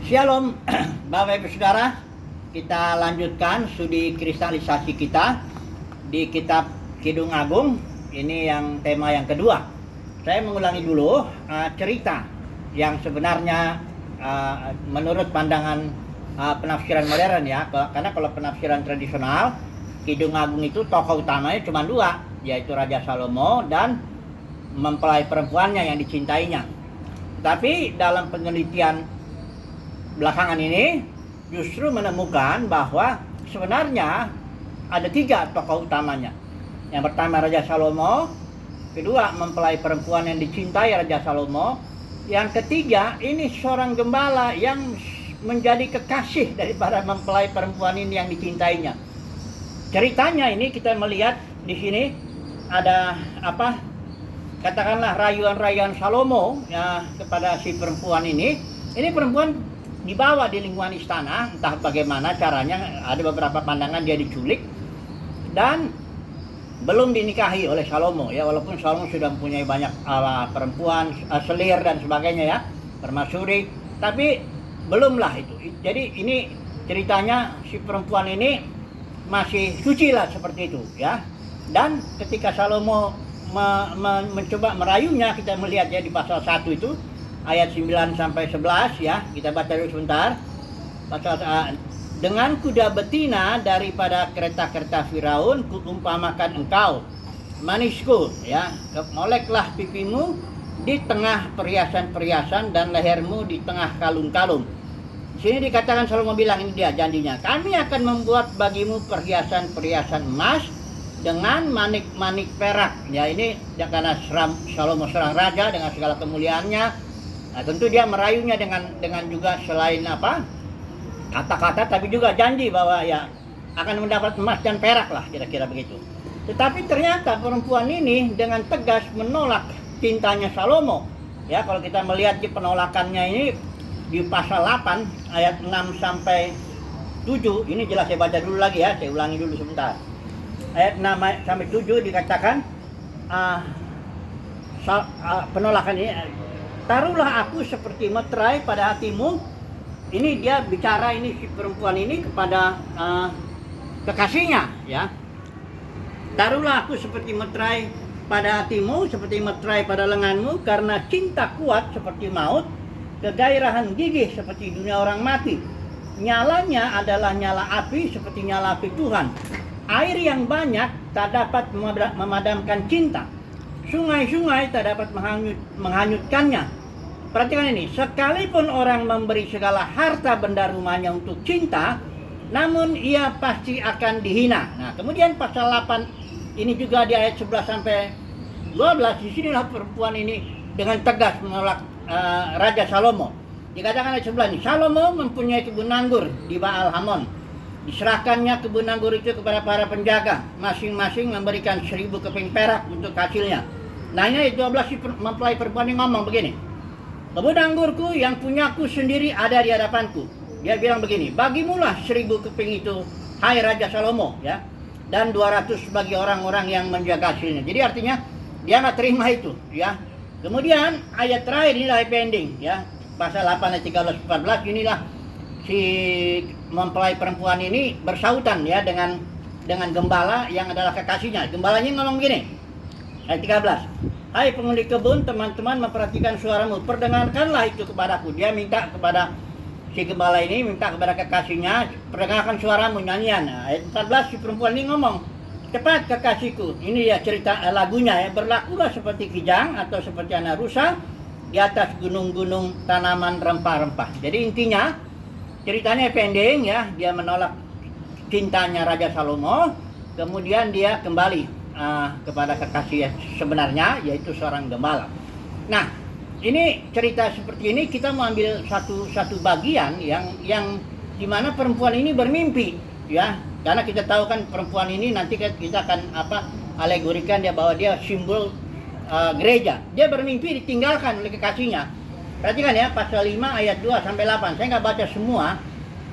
Shalom, Bapak Ibu Saudara. Kita lanjutkan studi kristalisasi kita di kitab Kidung Agung. Ini yang tema yang kedua. Saya mengulangi dulu cerita yang sebenarnya menurut pandangan penafsiran modern ya. Karena kalau penafsiran tradisional, Kidung Agung itu tokoh utamanya cuma dua, yaitu Raja Salomo dan mempelai perempuannya yang dicintainya. Tapi dalam penelitian belakangan ini justru menemukan bahwa sebenarnya ada tiga tokoh utamanya. Yang pertama Raja Salomo, kedua mempelai perempuan yang dicintai Raja Salomo, yang ketiga ini seorang gembala yang menjadi kekasih daripada mempelai perempuan ini yang dicintainya. Ceritanya ini kita melihat di sini ada katakanlah rayuan-rayuan Salomo ya, kepada si perempuan ini. Ini perempuan dibawa di lingkungan istana, entah bagaimana caranya. Ada beberapa pandangan dia diculik dan belum dinikahi oleh Salomo ya, walaupun Salomo sudah mempunyai banyak perempuan, selir dan sebagainya ya, permaisuri, tapi belumlah itu. Jadi ini ceritanya si perempuan ini masih suci lah seperti itu ya. Dan ketika Salomo mencoba merayunya, kita melihat ya di pasal 1 itu ayat 9 sampai 11 ya, kita baca dulu sebentar. Dengan kuda betina daripada kereta-kereta Firaun kuumpamakan engkau, manisku ya, moleklah pipimu di tengah perhiasan-perhiasan dan lehermu di tengah kalung-kalung. Sini dikatakan Salomo bilang, ini dia janjinya, kami akan membuat bagimu perhiasan-perhiasan emas dengan manik-manik perak. Ya ini karena Salomo seorang raja dengan segala kemuliaannya. Nah, tentu dia merayunya dengan juga selain kata-kata, tapi juga janji bahwa ya akan mendapat emas dan perak lah, kira-kira begitu. Tetapi ternyata perempuan ini dengan tegas menolak cintanya Salomo. Ya, kalau kita melihat di penolakannya ini di pasal 8 ayat 6 sampai 7, ini jelas saya baca dulu lagi ya, saya ulangi dulu sebentar. Ayat 6 sampai 7 dikatakan penolakan ini, taruhlah aku seperti meterai pada hatimu. Ini dia bicara, ini si perempuan ini kepada kekasihnya ya. Taruhlah aku seperti meterai pada hatimu, seperti meterai pada lenganmu, karena cinta kuat seperti maut, kegairahan gigih seperti dunia orang mati. Nyalanya adalah nyala api seperti nyala api Tuhan. Air yang banyak tak dapat memadamkan cinta. Sungai-sungai tak dapat menghanyutkannya. Perhatikan ini, sekalipun orang memberi segala harta benda rumahnya untuk cinta, namun ia pasti akan dihina. Nah, kemudian pasal 8 ini juga di ayat 11 sampai 12, di sinilah perempuan ini dengan tegas menolak Raja Salomo. Dikatakan ayat 11 ini, Salomo mempunyai kebun anggur di Baal Hamon. Diserahkannya kebun anggur itu kepada para penjaga, masing-masing memberikan 1000 keping perak untuk hasilnya. Nah ini ayat 12 si mempelai perempuan ini ngomong begini, kebun anggurku yang punyaku sendiri ada di hadapanku. Dia bilang begini, bagimulah 1000 keping itu, hai Raja Salomo ya, dan 200 bagi orang-orang yang menjaga hasilnya. Jadi artinya dia nggak terima itu ya. Kemudian ayat terakhir inilah happy ending ya, pasal 8 ayat 13-14, inilah si mempelai perempuan ini bersautan ya dengan gembala yang adalah kekasihnya. Gembalanya ngomong begini, ayat 13, hai penghuni kebun, teman-teman memperhatikan suaramu, perdengarkanlah itu kepadaku. Dia minta kepada si gembala ini, minta kepada kekasihnya, perdengarkan suaramu, nyanyian. Nah, ayat 14 si perempuan ini ngomong, cepat kekasihku, ini ya cerita lagunya ya, berlakulah seperti kijang atau seperti anak rusa di atas gunung-gunung tanaman rempah-rempah. Jadi intinya ceritanya pending ya, dia menolak cintanya Raja Salomo, kemudian dia kembali kepada kekasih sebenarnya, yaitu seorang gembala. Nah, ini cerita seperti ini kita mau ambil satu bagian yang dimana perempuan ini bermimpi ya, karena kita tahu kan perempuan ini nanti kita akan alegorikan dia bahwa dia simbol gereja. Dia bermimpi ditinggalkan oleh kekasihnya. Perhatikan ya, pasal 5 ayat 2 sampai 8. Saya nggak baca semua,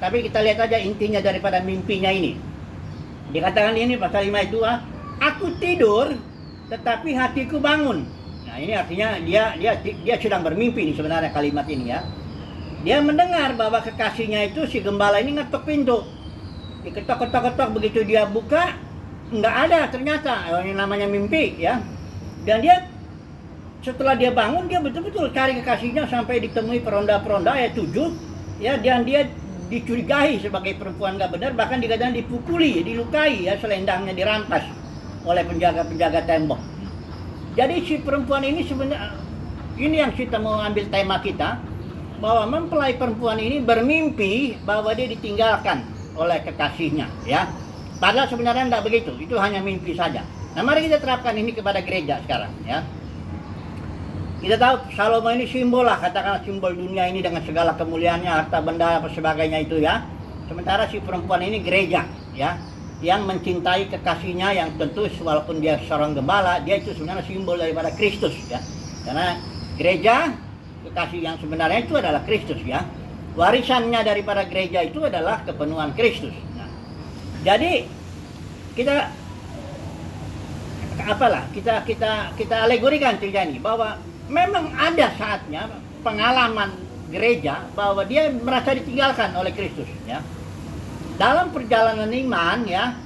tapi kita lihat aja intinya daripada mimpinya ini. Dikatakan ini pasal 5 ayat 2, aku tidur tetapi hatiku bangun. Nah, ini artinya dia sedang bermimpi ini sebenarnya kalimat ini ya. Dia mendengar bahwa kekasihnya itu si gembala ini ngetok pintu. Diketok-ketok-ketok, begitu dia buka, nggak ada ternyata. Ini namanya mimpi ya. Dan dia setelah dia bangun, dia betul-betul cari kekasihnya sampai ditemui peronda-peronda ayat 7 ya, dan dia dicurigai sebagai perempuan nggak benar, bahkan dikatakan dipukuli, dilukai ya, selendangnya dirampas oleh penjaga-penjaga tembok. Jadi si perempuan ini sebenarnya, ini yang kita mau ambil tema kita, bahwa mempelai perempuan ini bermimpi bahwa dia ditinggalkan oleh kekasihnya ya. Padahal sebenarnya tidak begitu, itu hanya mimpi saja. Nah, mari kita terapkan ini kepada gereja sekarang ya. Kita tahu Salomo ini simbol lah, katakanlah simbol dunia ini dengan segala kemuliaannya, harta benda apa sebagainya itu ya. Sementara si perempuan ini gereja ya, yang mencintai kekasihnya, yang tentu walaupun dia seorang gembala, dia itu sebenarnya simbol daripada Kristus ya. Karena gereja, kekasih yang sebenarnya itu adalah Kristus ya. Warisannya daripada gereja itu adalah kepenuhan Kristus. Nah, jadi kita alegorikan cerita ini bahwa memang ada saatnya pengalaman gereja bahwa dia merasa ditinggalkan oleh Kristus ya. Dalam perjalanan iman ya,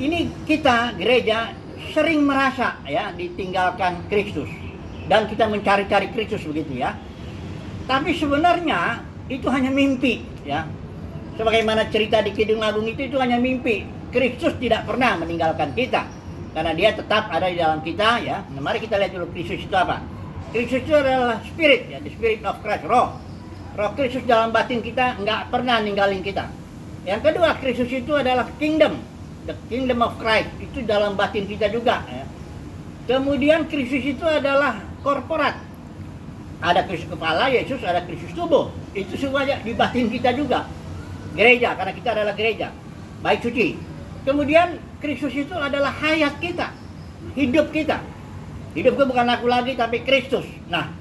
ini kita gereja sering merasa ya ditinggalkan Kristus, dan kita mencari-cari Kristus begitu ya. Tapi sebenarnya itu hanya mimpi ya. Sebagaimana cerita di Kidung Agung itu hanya mimpi. Kristus tidak pernah meninggalkan kita, karena dia tetap ada di dalam kita ya. Nah, mari kita lihat dulu Kristus itu apa. Kristus itu adalah spirit ya, the spirit of Christ, roh. Roh Kristus dalam batin kita nggak pernah ninggalin kita. Yang kedua, Kristus itu adalah kingdom, the kingdom of Christ, itu dalam batin kita juga ya. Kemudian Kristus itu adalah korporat. Ada Kristus kepala, Yesus, ada Kristus tubuh. Itu semuanya di batin kita juga. Gereja, karena kita adalah gereja, baik suci. Kemudian Kristus itu adalah hayat kita, hidup kita. Hidupku bukan aku lagi, tapi Kristus. Nah,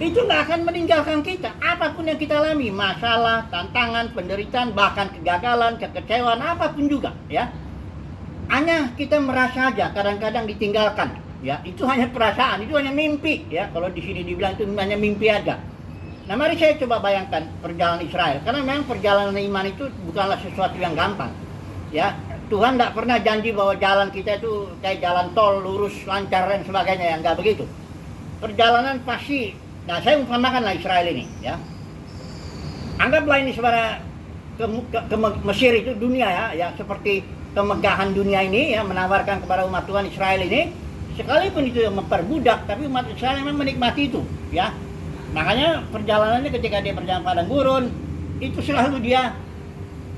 itu nggak akan meninggalkan kita. Apapun yang kita alami, masalah, tantangan, penderitaan, bahkan kegagalan, kekecewaan, apapun juga, ya. Hanya kita merasa aja kadang-kadang ditinggalkan, ya. Itu hanya perasaan, itu hanya mimpi, ya. Kalau di sini dibilang itu hanya mimpi aja. Nah, mari saya coba bayangkan perjalanan Israel, karena memang perjalanan iman itu bukanlah sesuatu yang gampang, ya. Tuhan tidak pernah janji bahwa jalan kita itu kayak jalan tol, lurus, lancar, dan sebagainya, yang nggak begitu. Perjalanan pasti, nah saya umpamakanlah Israel ini, ya. Anggaplah ini sebenarnya ke Mesir itu dunia ya, seperti kemegahan dunia ini ya, menawarkan kepada umat Tuhan Israel ini, sekalipun itu memperbudak, tapi umat Israel memang menikmati itu, ya. Makanya perjalanannya ketika dia berjalan padang gurun, itu selalu dia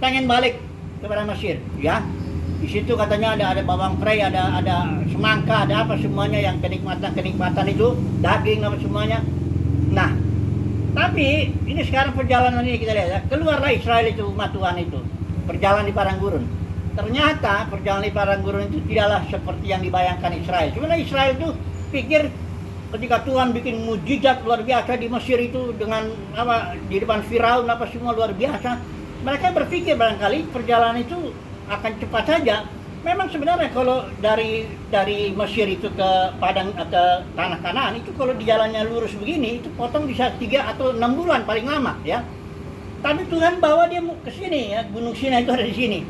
pengen balik kepada Mesir, ya. Di situ katanya ada bawang prei, ada semangka, ada apa semuanya yang kenikmatan itu, daging apa semuanya. Nah, tapi ini sekarang perjalanan ini kita lihat ya, keluarlah Israel itu, umat Tuhan itu, berjalan di padang gurun. Ternyata perjalanan di padang gurun itu tidaklah seperti yang dibayangkan Israel. Sebenarnya Israel itu pikir ketika Tuhan bikin mujizat luar biasa di Mesir itu dengan apa, di depan Firaun apa semua luar biasa, mereka berpikir barangkali perjalanan itu akan cepat saja. Memang sebenarnya kalau dari Mesir itu ke padang, ke tanah Kanaan itu, kalau di jalannya lurus begini itu potong bisa 3 atau 6 bulan paling lama ya. Tapi Tuhan bawa dia ke sini ya, Gunung Sinai itu ada di sini.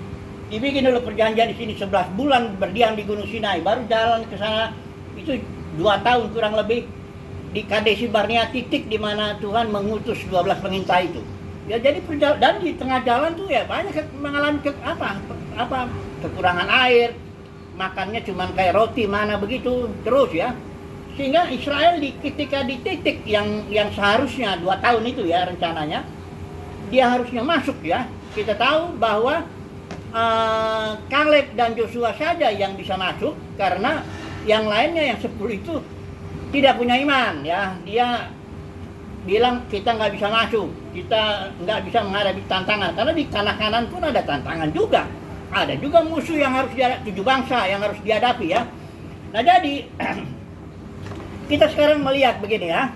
Dibikin dulu perjanjian di sini 11 bulan berdiam di Gunung Sinai, baru jalan ke sana itu 2 tahun kurang lebih di Kadesi Barnea, titik di mana Tuhan mengutus 12 pengintai itu. Ya, jadi dan di tengah jalan tuh ya banyak mengalami kekurangan air, makannya cuma kayak roti mana begitu terus ya. Sehingga Israel ketika di titik yang seharusnya 2 tahun itu ya rencananya, dia harusnya masuk ya. Kita tahu bahwa Kaleb dan Joshua saja yang bisa masuk, karena yang lainnya yang 10 itu tidak punya iman ya. Dia bilang kita nggak bisa masuk, kita nggak bisa menghadapi tantangan, karena di tanah Kanan pun ada tantangan juga, ada juga musuh yang harus 7 bangsa yang harus dihadapi ya. Nah jadi kita sekarang melihat begini ya,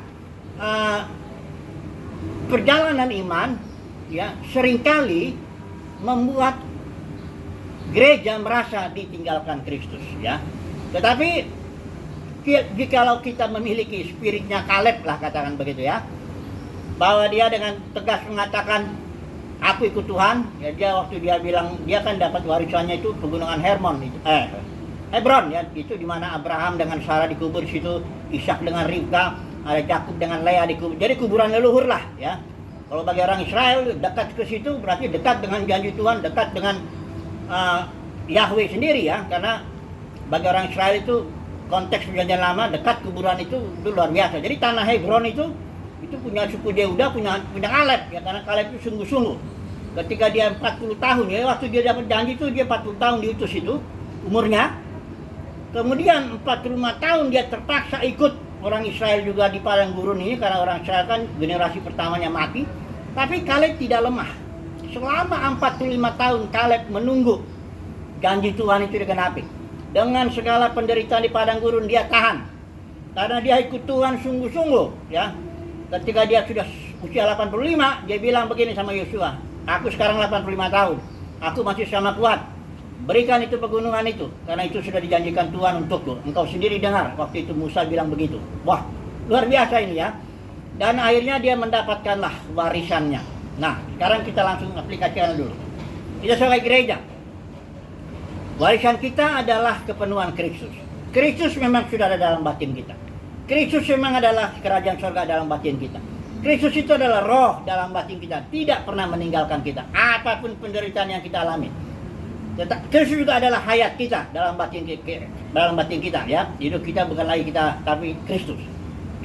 perjalanan iman ya seringkali membuat gereja merasa ditinggalkan Kristus ya. Tetapi jikalau kita memiliki spiritnya Kaleb lah, katakan begitu ya, bahwa dia dengan tegas mengatakan aku ikut Tuhan. Ya, dia waktu dia bilang dia kan dapat warisannya itu pegunungan Hebron ya, itu di mana Abraham dengan Sarah dikubur di situ, Ishak dengan Ribka, ada Yakub dengan Leah dikubur. Jadi kuburan leluhur lah ya. Kalau bagi orang Israel dekat ke situ berarti dekat dengan janji Tuhan, dekat dengan Yahweh sendiri ya, karena bagi orang Israel itu konteks perjanjian lama dekat kuburan itu luar biasa. Jadi tanah Hebron itu punya suku Yehuda, punya Kaleb ya, karena Kaleb itu sungguh-sungguh. Ketika dia 40 tahun ya, waktu dia dapat janji itu dia 40 tahun diutus itu umurnya. Kemudian 45 tahun dia terpaksa ikut orang Israel juga di padang gurun ini, karena orang Israel kan generasi pertamanya mati. Tapi Kaleb tidak lemah. Selama 45 tahun Kaleb menunggu janji Tuhan itu digenapi. Dengan segala penderitaan di padang gurun dia tahan. Karena dia ikut Tuhan sungguh-sungguh ya. Ketika dia sudah usia 85, dia bilang begini sama Yosua, aku sekarang 85 tahun, aku masih sama kuat. Berikan itu pegunungan itu, karena itu sudah dijanjikan Tuhan untukku. Engkau sendiri dengar, waktu itu Musa bilang begitu. Wah, luar biasa ini ya. Dan akhirnya dia mendapatkanlah warisannya. Nah, sekarang kita langsung aplikasikan dulu. Kita sebagai gereja, warisan kita adalah kepenuhan Kristus. Kristus memang sudah ada dalam batin kita. Kristus memang adalah kerajaan surga dalam batin kita. Kristus itu adalah roh dalam batin kita, tidak pernah meninggalkan kita apapun penderitaan yang kita alami. Kristus juga adalah hayat kita dalam batin kita ya. Hidup kita bukan lagi kita, tapi Kristus.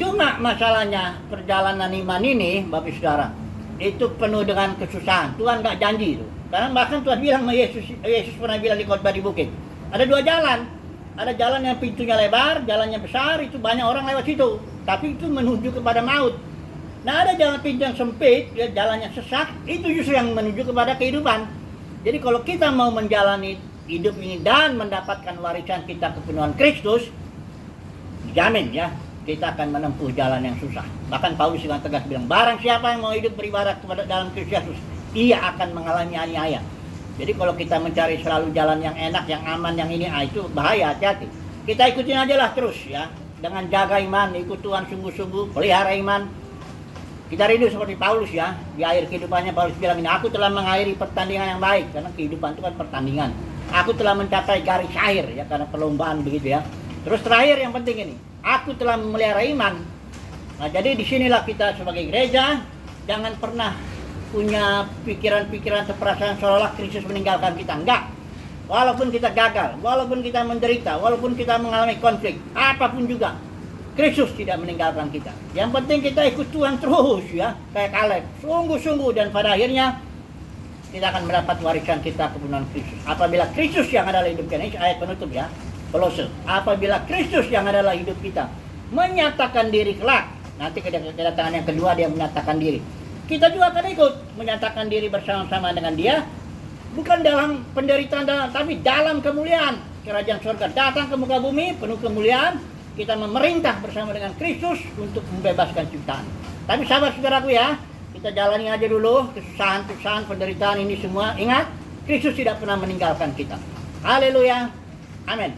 Cuma masalahnya perjalanan iman ini, Bapak Saudara, itu penuh dengan kesusahan. Tuhan nggak janji itu. Karena bahkan Tuhan bilang sama Yesus pernah bilang di khotbah di bukit, ada dua jalan. Ada jalan yang pintunya lebar, jalannya besar, itu banyak orang lewat situ. Tapi itu menuju kepada maut. Nah, ada jalan pintu yang sempit, ya, jalannya sesak, itu justru yang menuju kepada kehidupan. Jadi kalau kita mau menjalani hidup ini dan mendapatkan warisan kita kepenuhan Kristus, dijamin ya, kita akan menempuh jalan yang susah. Bahkan Paulus dengan tegas bilang, barang siapa yang mau hidup beribadah kepada dalam Kristus Yesus, ia akan mengalami aniaya. Jadi kalau kita mencari selalu jalan yang enak, yang aman, yang ini, itu bahaya, hati-hati. Kita ikutin aja lah terus ya, dengan jaga iman, ikut Tuhan sungguh-sungguh, pelihara iman. Kita rindu seperti Paulus ya, di akhir kehidupannya Paulus bilang ini, aku telah mengakhiri pertandingan yang baik, karena kehidupan itu kan pertandingan. Aku telah mencapai garis akhir ya, karena perlombaan begitu ya. Terus terakhir yang penting ini, aku telah memelihara iman. Nah, jadi disinilah kita sebagai gereja, jangan pernah punya pikiran-pikiran atau perasaan seolah-olah Kristus meninggalkan kita. Enggak. Walaupun kita gagal, walaupun kita menderita, walaupun kita mengalami konflik, apapun juga, Kristus tidak meninggalkan kita. Yang penting kita ikut Tuhan terus ya, kayak Kaleb, sungguh-sungguh, dan pada akhirnya kita akan mendapat warisan kita kepenuhan Kristus. Apabila Kristus yang adalah hidup kita, ini ayat penutup ya, Kolose. Apabila Kristus yang adalah hidup kita menyatakan diri kelak, nanti kedatangan yang kedua dia menyatakan diri. Kita juga akan ikut menyatakan diri bersama-sama dengan dia, bukan dalam penderitaan, tapi dalam kemuliaan. Kerajaan surga datang ke muka bumi penuh kemuliaan, kita memerintah bersama dengan Kristus untuk membebaskan ciptaan. Tapi sabar saudaraku ya, kita jalani aja dulu kesusahan, penderitaan ini semua. Ingat, Kristus tidak pernah meninggalkan kita. Haleluya, amin.